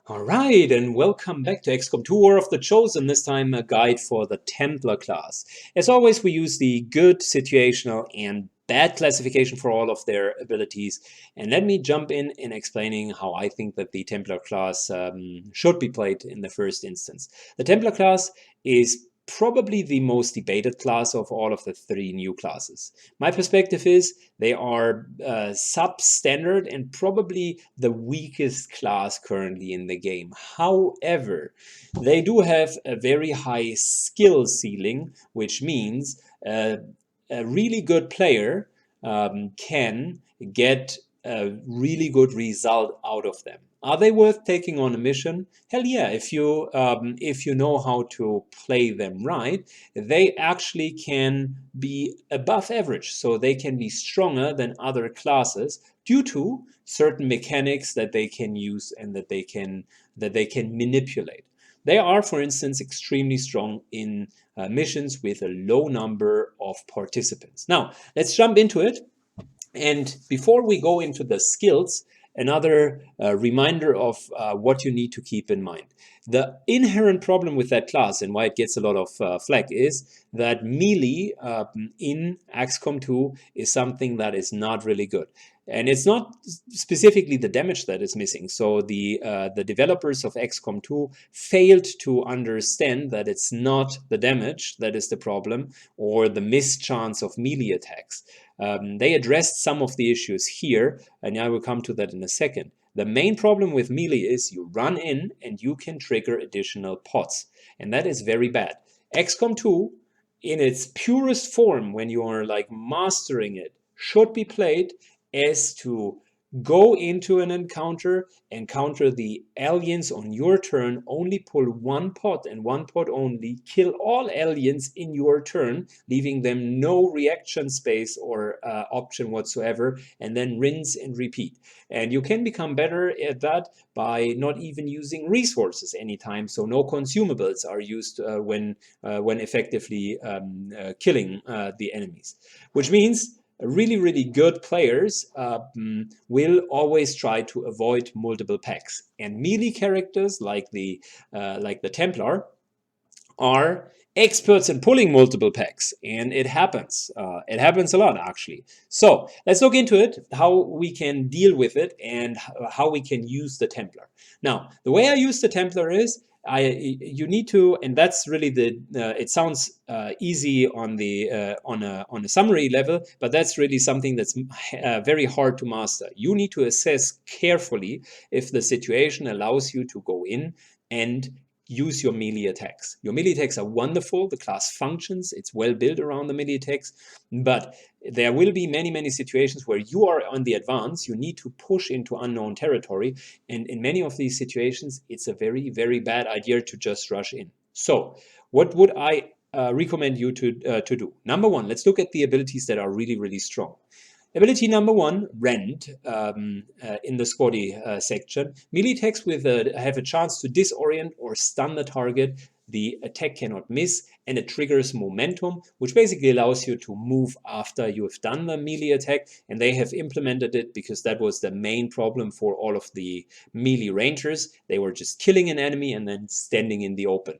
All right, and welcome back to XCOM 2 War of the Chosen, this time a guide for the Templar class. As always, we use the good, situational, and bad classification for all of their abilities. And let me jump in explaining how I think that the Templar class should be played in the first instance. The Templar class is probably the most debated class of all of the three new classes. My perspective is they are substandard and probably the weakest class currently in the game. However, they do have a very high skill ceiling, which means a really good player can get a really good result out of them. Are they worth taking on a mission? Hell yeah! If you know how to play them right, they actually can be above average. So they can be stronger than other classes due to certain mechanics that they can use and that they can manipulate. They are, for instance, extremely strong in missions with a low number of participants. Now, let's jump into it. And before we go into the skills, another reminder of what you need to keep in mind. The inherent problem with that class and why it gets a lot of flack is that melee in XCOM 2 is something that is not really good. And it's not specifically the damage that is missing. So the developers of XCOM 2 failed to understand that it's not the damage that is the problem or the mischance of melee attacks. They addressed some of the issues here, and I will come to that in a second. The main problem with melee is you run in and you can trigger additional pots, and that is very bad. XCOM 2, in its purest form, when you are like mastering it, should be played as to go into an encounter the aliens on your turn, only pull one pot and one pot only, kill all aliens in your turn, leaving them no reaction space or option whatsoever, and then rinse and repeat. And you can become better at that by not even using resources anytime, so no consumables are used when effectively killing the enemies, which means really, really good players will always try to avoid multiple packs. And melee characters like the Templar are experts in pulling multiple packs, and it happens. It happens a lot, actually. So let's look into it, how we can deal with it, and how we can use the Templar. Now, the way I use the Templar is you need to, and that's really the. It sounds easy on a summary level, but that's really something that's very hard to master. You need to assess carefully if the situation allows you to go in and use your melee attacks. Your melee attacks are wonderful. The class functions. It's well built around the melee attacks. But there will be many, many situations where you are on the advance. You need to push into unknown territory. And in many of these situations, it's a very, very bad idea to just rush in. So what would I recommend you to do? Number one, let's look at the abilities that are really, really strong. Ability number one, Rend, in the squaddy section. Melee attacks have a chance to disorient or stun the target. The attack cannot miss, and it triggers momentum, which basically allows you to move after you have done the melee attack. And they have implemented it because that was the main problem for all of the melee rangers. They were just killing an enemy and then standing in the open.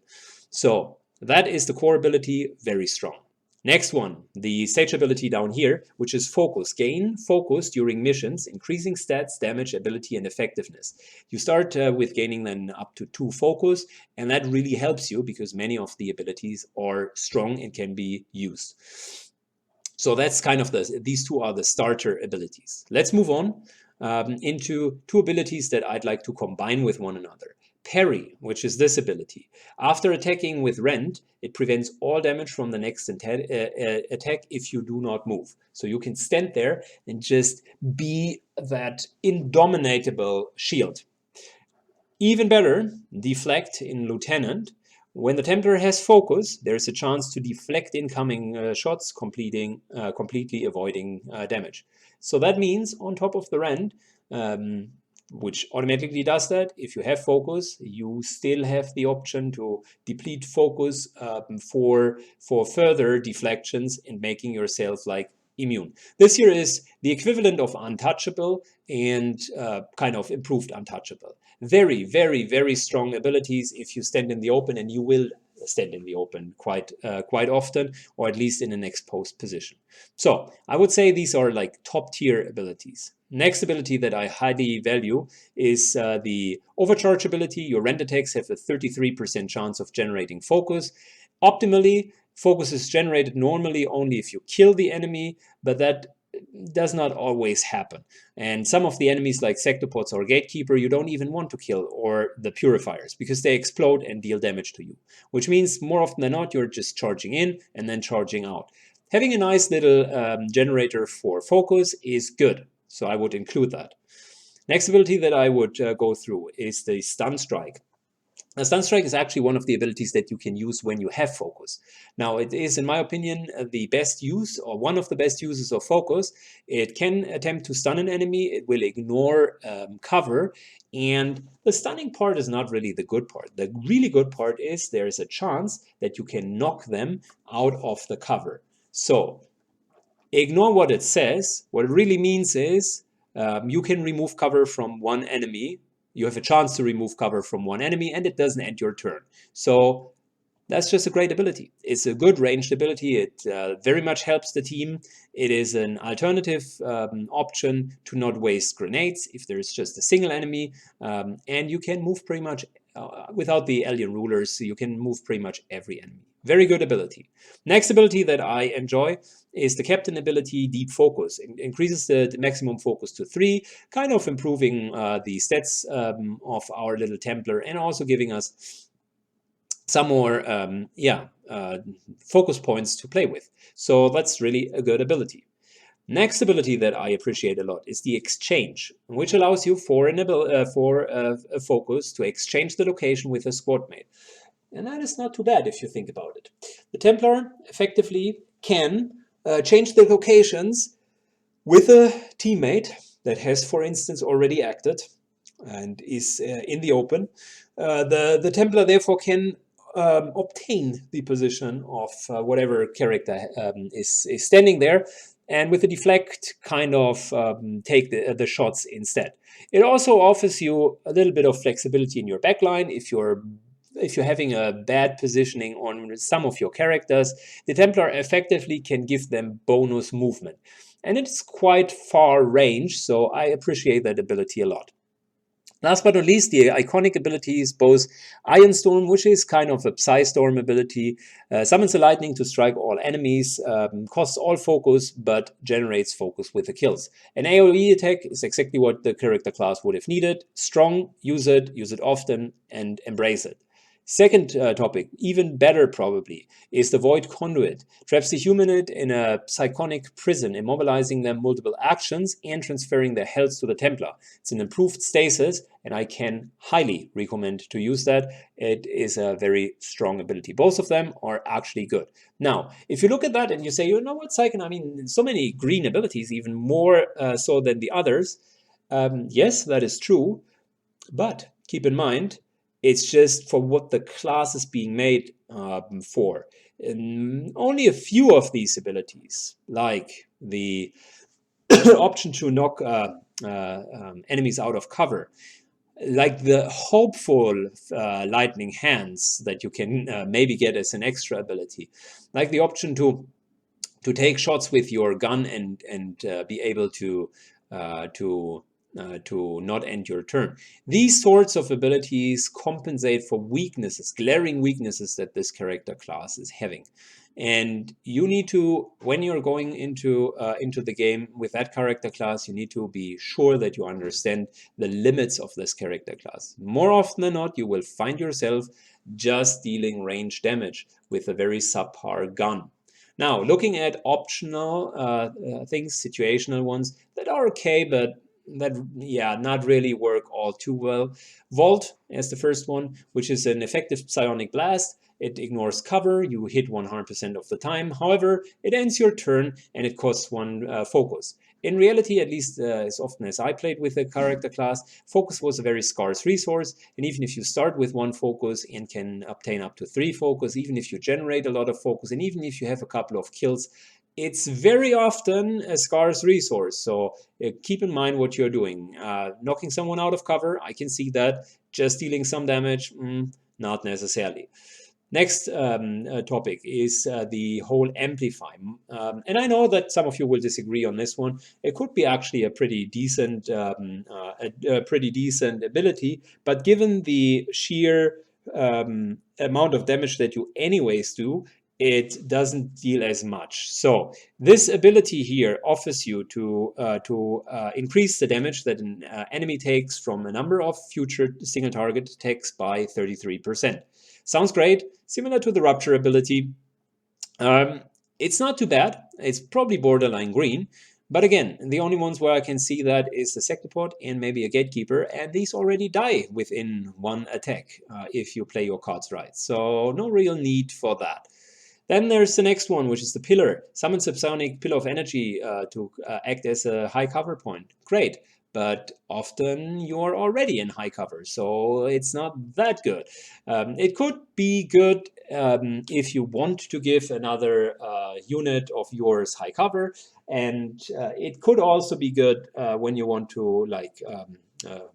So that is the core ability, very strong. Next one, the stage ability down here, which is Focus. Gain focus during missions, increasing stats, damage, ability, and effectiveness. You start with gaining then up to 2 focus, and that really helps you because many of the abilities are strong and can be used. So that's kind of these two are the starter abilities. Let's move on into 2 abilities that I'd like to combine with one another. Parry, which is this ability. After attacking with Rend, it prevents all damage from the next attack if you do not move. So you can stand there and just be that indomitable shield. Even better, Deflect in Lieutenant. When the Templar has focus, there is a chance to deflect incoming shots, completely avoiding damage. So that means on top of the Rend, which automatically does that. If you have focus, you still have the option to deplete focus for further deflections and making yourself like immune. This here is the equivalent of untouchable and kind of improved untouchable. Very, very, very strong abilities if you stand in the open, and you will stand in the open quite often, or at least in an exposed position. So I would say these are like top tier abilities. Next ability that I highly value is the overcharge ability. Your rend attacks have a 33% chance of generating focus. Optimally, focus is generated normally only if you kill the enemy, but that does not always happen. And some of the enemies like Sectopods or Gatekeeper you don't even want to kill, or the Purifiers, because they explode and deal damage to you. Which means more often than not you're just charging in and then charging out. Having a nice little generator for focus is good, so I would include that. Next ability that I would go through is the Stun Strike. Now, Stun Strike is actually one of the abilities that you can use when you have focus. Now, it is, in my opinion, the best use, or one of the best uses of focus. It can attempt to stun an enemy, it will ignore cover, and the stunning part is not really the good part. The really good part is there is a chance that you can knock them out of the cover. So, ignore what it says. What it really means is you can remove cover from one enemy. You have a chance to remove cover from one enemy, and it doesn't end your turn. So that's just a great ability. It's a good ranged ability. It very much helps the team. It is an alternative option to not waste grenades if there is just a single enemy, and you can move pretty much without the alien rulers. So you can move pretty much every enemy. Very good ability. Next ability that I enjoy is the Captain ability, Deep Focus. It increases the maximum focus to 3, kind of improving the stats of our little Templar, and also giving us some more focus points to play with. So that's really a good ability. Next ability that I appreciate a lot is the Exchange, which allows you for a focus to exchange the location with a squad mate. And that is not too bad if you think about it. The Templar effectively can change the locations with a teammate that has, for instance, already acted and is in the open. The Templar therefore can obtain the position of whatever character is standing there, and with the deflect kind of take the shots instead. It also offers you a little bit of flexibility in your backline. If you're having a bad positioning on some of your characters, the Templar effectively can give them bonus movement. And it's quite far range, so I appreciate that ability a lot. Last but not least, the iconic ability is both Iron Storm, which is kind of a Psy-Storm ability, summons the lightning to strike all enemies, costs all focus, but generates focus with the kills. An AoE attack is exactly what the character class would have needed. Strong, use it often, and embrace it. Second topic, even better probably, is the Void Conduit. Traps the humanoid in a psychonic prison, immobilizing them multiple actions and transferring their health to the Templar. It's an improved stasis, and I can highly recommend to use that. It is a very strong ability. Both of them are actually good. Now, if you look at that and you say, you know what, Psychon, I mean, so many green abilities, even more so than the others. Yes, that is true, but keep in mind, it's just for what the class is being made for. And only a few of these abilities, like the option to knock enemies out of cover, like the hopeful lightning hands that you can maybe get as an extra ability, like the option to take shots with your gun and be able to not end your turn. These sorts of abilities compensate for weaknesses, glaring weaknesses that this character class is having. And you need to, when you're going into the game with that character class, you need to be sure that you understand the limits of this character class. More often than not, you will find yourself just dealing range damage with a very subpar gun. Now, looking at optional things, situational ones that are okay, but that, not really work all too well. Vault as the first one, which is an effective psionic blast. It ignores cover, you hit 100% of the time. However, it ends your turn and it costs 1 focus. In reality, at least as often as I played with the character class, focus was a very scarce resource, and even if you start with 1 focus and can obtain up to 3 focus, even if you generate a lot of focus, and even if you have a couple of kills, it's very often a scarce resource. So keep in mind what you're doing. Knocking someone out of cover, I can see that. Just dealing some damage, not necessarily. Next topic is the whole amplify. And I know that some of you will disagree on this one. It could be actually a pretty decent, a pretty decent ability, but given the sheer amount of damage that you anyways do, it doesn't deal as much. So this ability here offers you to increase the damage that an enemy takes from a number of future single target attacks by 33%. Sounds great, similar to the Rupture ability. It's not too bad. It's probably borderline green. But again, the only ones where I can see that is the Sectopod and maybe a Gatekeeper, and these already die within one attack if you play your cards right. So no real need for that. Then there's the next one, which is the Pillar. Summon Subsonic Pillar of Energy to act as a high cover point. Great. But often you're already in high cover, so it's not that good. It could be good if you want to give another unit of yours high cover, and it could also be good when you want to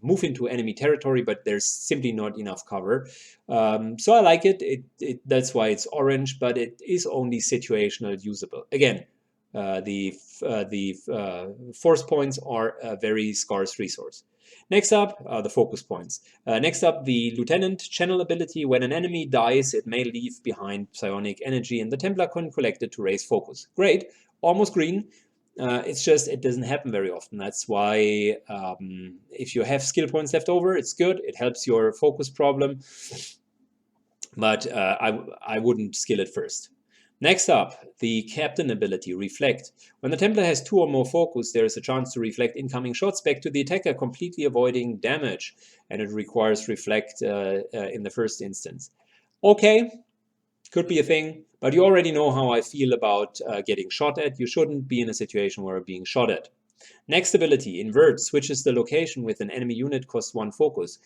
move into enemy territory, but there's simply not enough cover. So I like it. That's why it's orange, but it is only situational usable. Again, the force points are a very scarce resource. Next up, the focus points. Next up, the Lieutenant Channel ability. When an enemy dies, it may leave behind psionic energy, and the Templar can collect it to raise focus. Great, almost green. It's just it doesn't happen very often. That's why if you have skill points left over, it's good. It helps your focus problem, but I wouldn't skill it first. Next up, the Captain ability, Reflect. When the Templar has 2 or more focus, there is a chance to reflect incoming shots back to the attacker, completely avoiding damage, and it requires Reflect in the first instance. Okay, could be a thing, but you already know how I feel about getting shot at. You shouldn't be in a situation where you're being shot at. Next ability, Invert, switches the location with an enemy unit, costs 1 focus.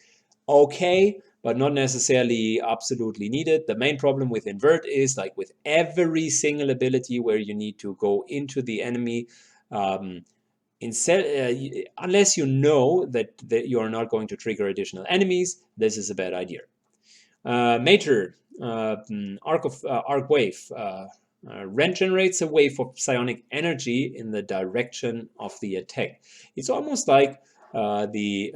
Okay, but not necessarily absolutely needed. The main problem with Invert is, like with every single ability where you need to go into the enemy, unless you know that you are not going to trigger additional enemies, this is a bad idea. Major, Arc Wave. Rend generates a wave of psionic energy in the direction of the attack. It's almost like the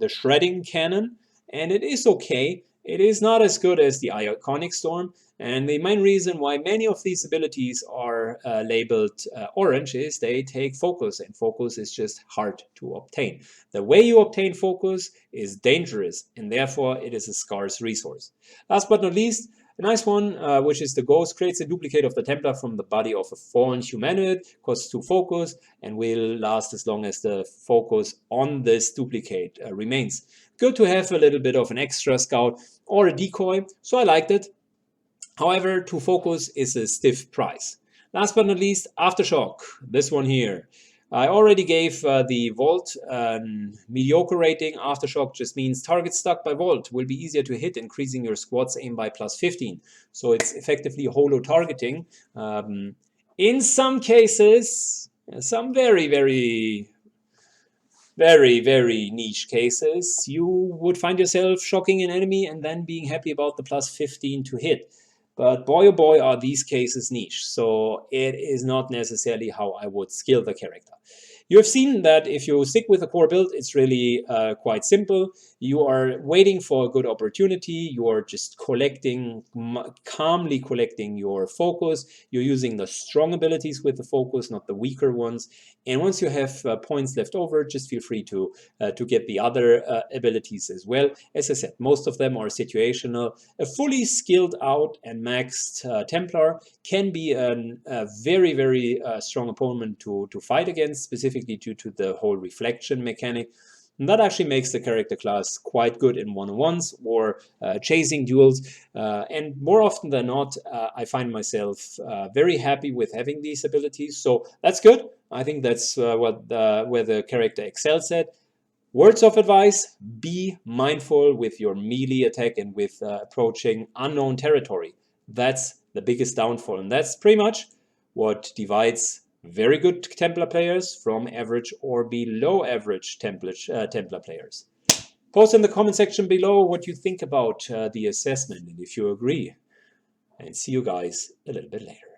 shredding cannon, and it is okay. It is not as good as the Iconic Storm, and the main reason why many of these abilities are labeled orange is they take focus, and focus is just hard to obtain. The way you obtain focus is dangerous, and therefore it is a scarce resource. Last but not least, a nice one, which is the Ghost, creates a duplicate of the Templar from the body of a fallen humanoid, costs 2 focus, and will last as long as the focus on this duplicate remains. Good to have a little bit of an extra scout or a decoy, so I liked it. However, 2 focus is a stiff price. Last but not least, Aftershock, this one here. I already gave the Vault mediocre rating. Aftershock just means targets stuck by Vault will be easier to hit, increasing your squad's aim by +15. So it's effectively holo targeting. In some cases, some very niche cases, you would find yourself shocking an enemy and then being happy about the +15 to hit. But boy, oh boy, are these cases niche. So it is not necessarily how I would skill the character. You have seen that if you stick with the core build, it's really quite simple. You are waiting for a good opportunity. You are just calmly collecting your focus. You're using the strong abilities with the focus, not the weaker ones. And once you have points left over, just feel free to get the other abilities as well. As I said, most of them are situational. A fully skilled out and maxed Templar can be a very strong opponent to fight against, specifically due to the whole reflection mechanic. And that actually makes the character class quite good in one-on-ones or chasing duels. And more often than not, I find myself very happy with having these abilities. So that's good. I think that's where the character excels at. Words of advice: be mindful with your melee attack and with approaching unknown territory. That's the biggest downfall. And that's pretty much what divides very good Templar players from average or below average Templar players. Post in the comment section below what you think about the assessment and if you agree. And see you guys a little bit later.